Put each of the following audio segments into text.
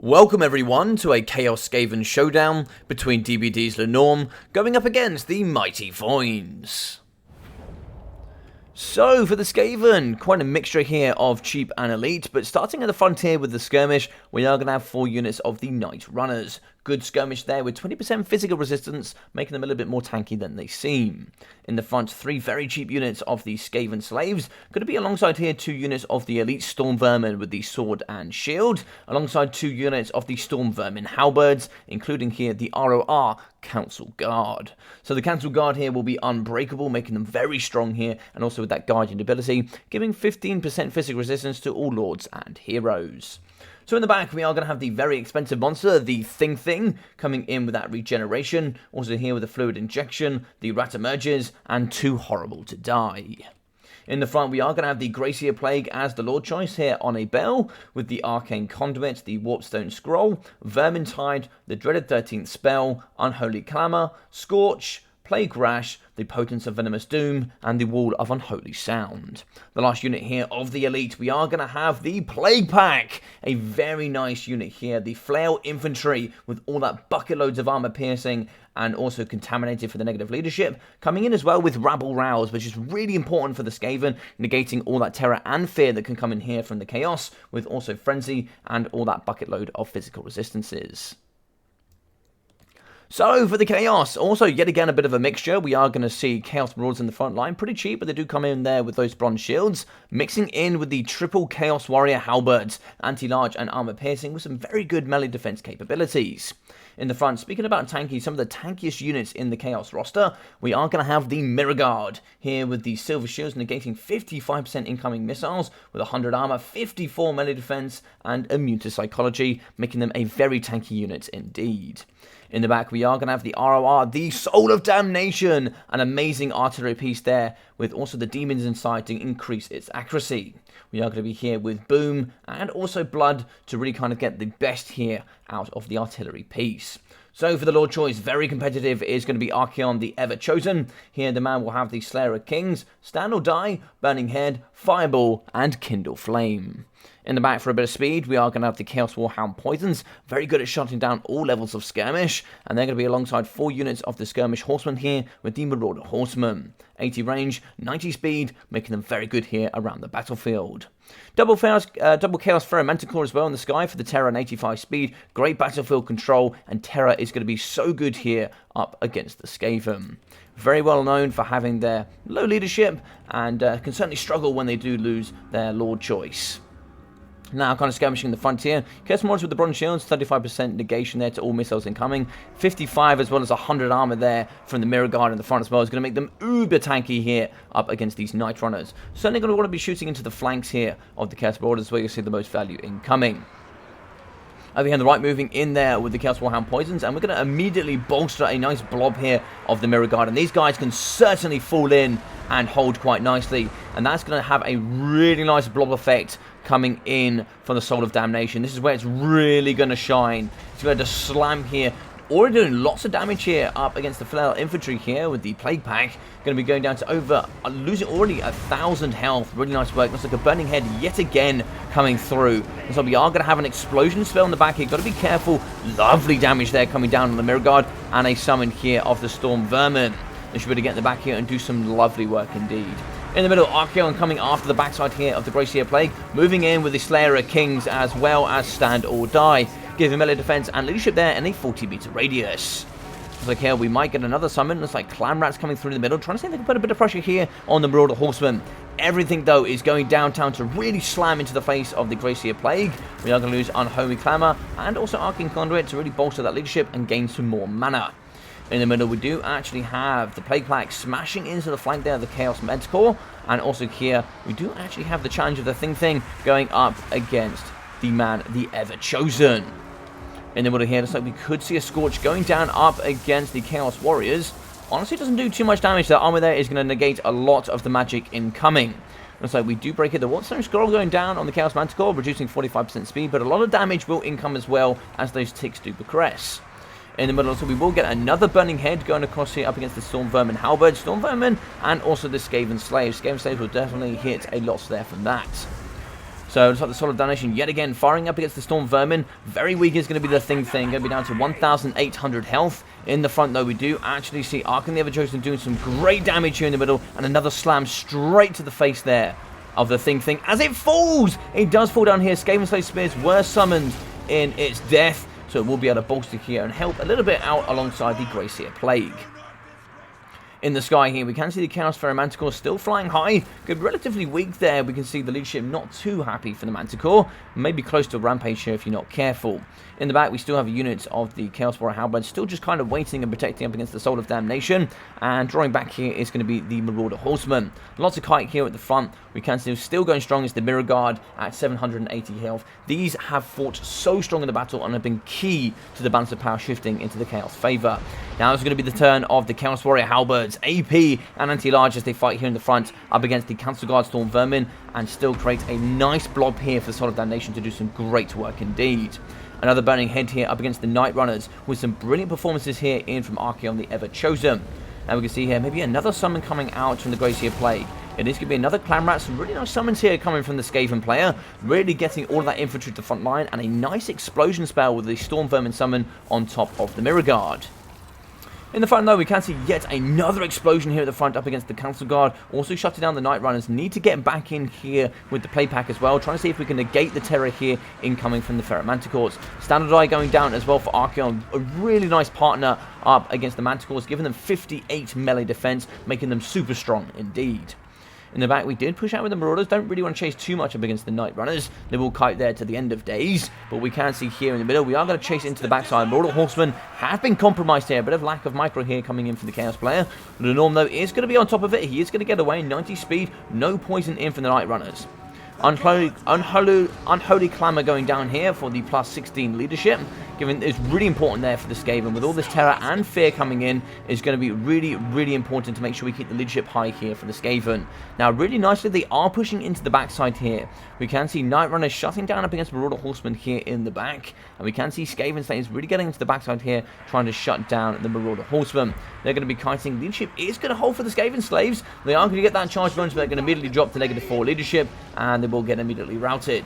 Welcome everyone to a Chaos Skaven showdown between DBD's LeNorm going up against the mighty Voins. So for the Skaven, quite a mixture here of cheap and elite, but starting at the frontier with the skirmish, we are going to have 4 units of the Night Runners. Good skirmish there with 20% physical resistance, making them a little bit more tanky than they seem. In the front, 3 very cheap units of the Skaven Slaves. Going to be alongside here 2 units of the Elite Storm Vermin with the Sword and Shield, alongside 2 units of the Storm Vermin Halberds, including here the ROR Council Guard. So the Council Guard here will be unbreakable, making them very strong here, and also with that Guardian ability, giving 15% physical resistance to all Lords and Heroes. So in the back, we are going to have the very expensive monster, the Thing, coming in with that regeneration. Also here with the fluid injection, the rat emerges, and Too Horrible to Die. In the front, we are going to have the Glacier Plague as the Lord choice here on a bell, with the Arcane Conduit, the Warpstone Scroll, Vermintide, the Dreaded 13th Spell, Unholy Clamour, Scorch, Plague Rash, the Potence of Venomous Doom, and the Wall of Unholy Sound. The last unit here of the Elite, we are going to have the Plague Pack, a very nice unit here, the Flail Infantry, with all that bucket loads of armor piercing, and also contaminated for the negative leadership, coming in as well with Rabble Rouse, which is really important for the Skaven, negating all that terror and fear that can come in here from the Chaos, with also Frenzy, and all that bucket load of physical resistances. So, for the Chaos, also yet again a bit of a mixture. We are going to see Chaos Marauders in the front line, pretty cheap, but they do come in there with those bronze shields, mixing in with the triple Chaos Warrior Halberds, anti-large and armor piercing with some very good melee defense capabilities. In the front, speaking about tanky, some of the tankiest units in the Chaos roster, we are going to have the Mirror Guard, here with the Silver Shields negating 55% incoming missiles, with 100 armor, 54 melee defense, and immune to psychology, making them a very tanky unit indeed. In the back, we are going to have the ROR, the Soul of Damnation, an amazing artillery piece there, with also the demons inside to increase its accuracy. We are going to be here with Boom and also Blood to really kind of get the best here out of the artillery piece. So for the Lord choice, very competitive, is going to be Archaon the Ever Chosen. Here the man will have the Slayer of Kings, Stand or Die, Burning Head, Fireball, and Kindle Flame. In the back for a bit of speed, we are going to have the Chaos Warhound Poisons, very good at shutting down all levels of skirmish, and they're going to be alongside 4 units of the Skirmish Horsemen here with the Marauder Horsemen. 80 range, 90 speed, making them very good here around the battlefield. Double Chaos Ferromanticore as well in the sky for the Terror and 85 speed, great battlefield control, and Terror is going to be so good here up against the Skaven. Very well known for having their low leadership, and can certainly struggle when they do lose their Lord choice. Now, kind of skirmishing the frontier. Chaos Marauders with the bronze shields, 35% negation there to all missiles incoming. 55 as well as 100 armor there from the Mirror Guard in the front as well. Is going to make them uber tanky here up against these Night Runners. Certainly going to want to be shooting into the flanks here of the Chaos Marauders where you'll see the most value incoming. Over here on the right, moving in there with the Chaos Warhound Poisons, and we're going to immediately bolster a nice blob here of the Mirror Guard, and these guys can certainly fall in and hold quite nicely, and that's going to have a really nice blob effect coming in from the Soul of Damnation. This is where it's really going to shine. It's going to slam here. Already doing lots of damage here up against the Flail Infantry here with the Plague Pack. Going to be going down to over, losing already 1,000 health. Really nice work. Looks like a Burning Head yet again coming through. And so we are going to have an explosion spell in the back here. Got to be careful. Lovely damage there coming down on the Mirror Guard. And a summon here of the Storm Vermin. They should be able to get in the back here and do some lovely work indeed. In the middle, Archaon coming after the backside here of the Glacier Plague. Moving in with the Slayer of Kings as well as Stand or Die. Giving melee defense and leadership there in a 40-meter radius. Looks like here we might get another summon. Looks like Clan Rats coming through in the middle. Trying to see if they can put a bit of pressure here on the Marauder Horsemen. Everything, though, is going downtown to really slam into the face of the Glacier Plague. We are going to lose Unholy Clamour and also Arcane Conduit to really bolster that leadership and gain some more mana. In the middle, we do actually have the Plague Pack smashing into the flank there of the Chaos Manticore. And also here, we do actually have the challenge of the Thing going up against the man, the Ever Chosen. In the middle here, looks like we could see a Scorch going down up against the Chaos Warriors. Honestly, it doesn't do too much damage. That armor there is going to negate a lot of the magic incoming. Looks like we do break it. The Warpstone Scroll going down on the Chaos Manticore, reducing 45% speed, but a lot of damage will income as well as those ticks do progress. In the middle, so we will get another Burning Head going across here up against the Storm Vermin Halberd, Storm Vermin, and also the Skaven Slaves. Skaven Slaves will definitely hit a lot there from that. So looks like the Solid Damnation yet again firing up against the Storm Vermin. Very weak is going to be the thing. Going to be down to 1,800 health. In the front, though, we do actually see Ark and the Ever-Chosen doing some great damage here in the middle. And another slam straight to the face there of the thing. As it falls, it does fall down here. Skaven Slave Spears were summoned in its death. So it will be able to bolster here and help a little bit out alongside the Glacier Plague. In the sky here, we can see the Chaos Fairy Manticore still flying high. Good, relatively weak there. We can see the leadership not too happy for the Manticore. Maybe close to a rampage here if you're not careful. In the back, we still have units of the Chaos Warrior Halberd still just kind of waiting and protecting up against the Soul of Damnation. And drawing back here is going to be the Marauder Horseman. Lots of kite here at the front. We can see still going strong is the Mirror Guard at 780 health. These have fought so strong in the battle and have been key to the balance of power shifting into the Chaos favor. Now it's going to be the turn of the Chaos Warrior Halberds, AP and Anti-Large as they fight here in the front up against the Council Guard Storm Vermin and still create a nice blob here for Solid Damnation to do some great work indeed. Another Burning Head here up against the Night Runners with some brilliant performances here in from Archaon the Ever-Chosen. And we can see here maybe another summon coming out from the Glacier Plague. It is going to be another Clan Rat. Some really nice summons here coming from the Skaven player. Really getting all of that infantry to the front line. And a nice explosion spell with the Storm Vermin summon on top of the Mirror Guard. In the front, though, we can see yet another explosion here at the front up against the Council Guard. Also shutting down the Night Runners. Need to get back in here with the play pack as well. Trying to see if we can negate the terror here incoming from the Ferret Manticores. Standard Eye going down as well for Archaon. A really nice partner up against the Manticores, giving them 58 melee defense, making them super strong indeed. In the back, we did push out with the Marauders. Don't really want to chase too much up against the Night Runners. They will kite there to the end of days. But we can see here in the middle, we are going to chase into the backside. Marauder Horsemen have been compromised here. A bit of lack of micro here coming in from the Chaos player. LeNorm, though, is going to be on top of it. He is going to get away. 90 speed. No poison in from the Night Runners. Unholy Clamour going down here for the plus 16 leadership. Given it's really important there for the Skaven. With all this terror and fear coming in, it's going to be really, really important to make sure we keep the leadership high here for the Skaven. Now, really nicely, they are pushing into the backside here. We can see Night Runners shutting down up against Marauder Horsemen here in the back. And we can see Skaven Slayers really getting into the backside here, trying to shut down the Marauder Horsemen. They're going to be kiting. Leadership is going to hold for the Skaven Slaves. They are going to get that charge bonus, but they're going to immediately drop to -4 leadership, and they will get immediately routed.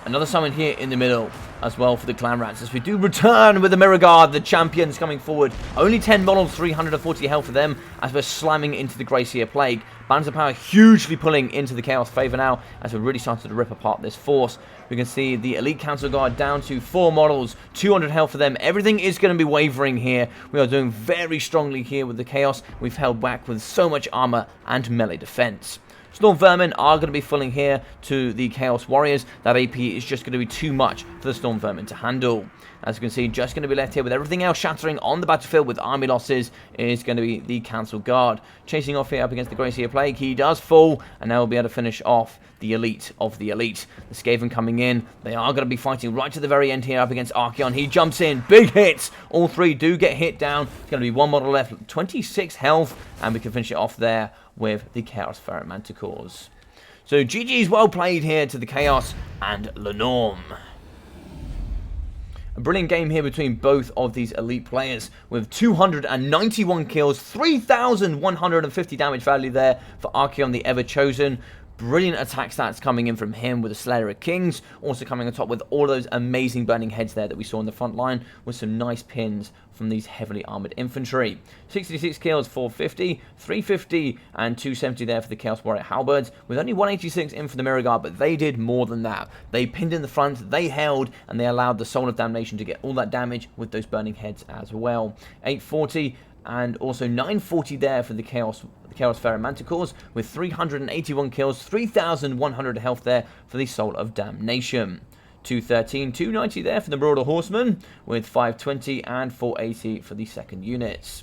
Another summon here in the middle as well for the Clan Rats as we do return with the Mirror Guard, the champions coming forward. Only 10 models, 340 health for them as we're slamming into the Glacier Plague. Balance of power hugely pulling into the Chaos favor now as we're really starting to rip apart this force. We can see the Elite Council Guard down to 4 models, 200 health for them. Everything is going to be wavering here. We are doing very strongly here with the Chaos. We've held back with so much armor and melee defense. Storm Vermin are going to be falling here to the Chaos Warriors. That AP is just going to be too much for the Storm Vermin to handle. As you can see, just going to be left here with everything else shattering on the battlefield with army losses is going to be the Council Guard. Chasing off here up against the Glacier Plague. He does fall, and now we'll be able to finish off the Elite of the Elite. The Skaven coming in. They are going to be fighting right to the very end here up against Archaon. He jumps in. Big hits. All 3 do get hit down. It's going to be 1 model left. 26 health, and we can finish it off there with the Chaos Ferret Manticores. So GG's well played here to the Chaos and LeNorm. A brilliant game here between both of these elite players with 291 kills, 3,150 damage value there for Archaon the Ever-Chosen. Brilliant attack stats coming in from him with the Slayer of Kings. Also coming on top with all those amazing burning heads there that we saw in the front line with some nice pins from these heavily armored infantry. 66 kills, 450, 350 and 270 there for the Chaos Warrior Halberds with only 186 in for the Mirror Guard, but they did more than that. They pinned in the front, they held, and they allowed the Soul of Damnation to get all that damage with those burning heads as well. 840 and also 940 there for the Chaos Ferret Manticores with 381 kills, 3,100 health there for the Soul of Damnation. 213, 290 there for the Marauder Horsemen with 520 and 480 for the second units.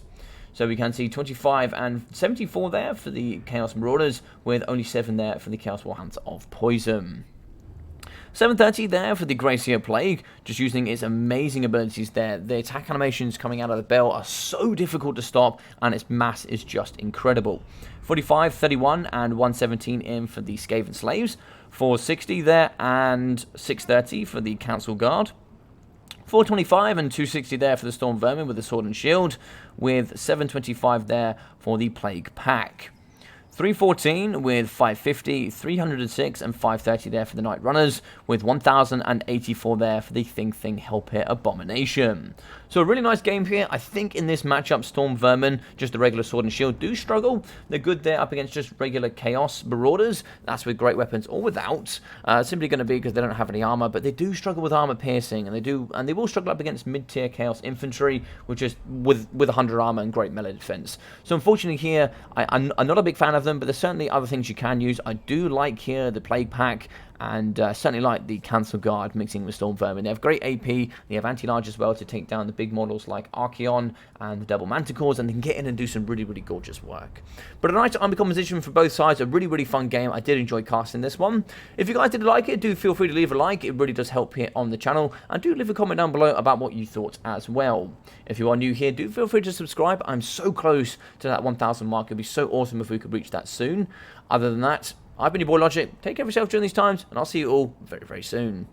So we can see 25 and 74 there for the Chaos Marauders with only 7 there for the Chaos Warhounds of Poison. 730 there for the Glacier Plague, just using its amazing abilities there. The attack animations coming out of the bell are so difficult to stop, and its mass is just incredible. 45, 31, and 117 in for the Skaven Slaves. 460 there, and 630 for the Council Guard. 425 and 260 there for the Storm Vermin with the Sword and Shield, with 725 there for the Plague Pack. 314 with 550, 306 and 530 there for the Night Runners, with 1084 there for the Thing Help Hit Abomination. So a really nice game here. I think in this matchup, Storm Vermin, just the regular Sword and Shield, do struggle. They're good there up against just regular Chaos Marauders. That's with great weapons or without. Simply going to be because they don't have any armor, but they do struggle with armor piercing, and they will struggle up against mid-tier Chaos Infantry, which is with 100 armor and great melee defense. So unfortunately here, I'm not a big fan of them, but there's certainly other things you can use. I do like here the Plague Pack, and certainly like the Cancel Guard mixing with Storm Vermin. They have great AP, they have anti-large as well to take down the big models like Archeon and the Double Manticores, and they can get in and do some really, really gorgeous work. But a nice army composition for both sides, a really, really fun game. I did enjoy casting this one. If you guys did like it, do feel free to leave a like. It really does help here on the channel, and do leave a comment down below about what you thought as well. If you are new here, do feel free to subscribe. I'm so close to that 1,000 mark. It'd be so awesome if we could reach that soon. Other than that, I've been your boy Logic. Take care of yourself during these times, and I'll see you all very, very soon.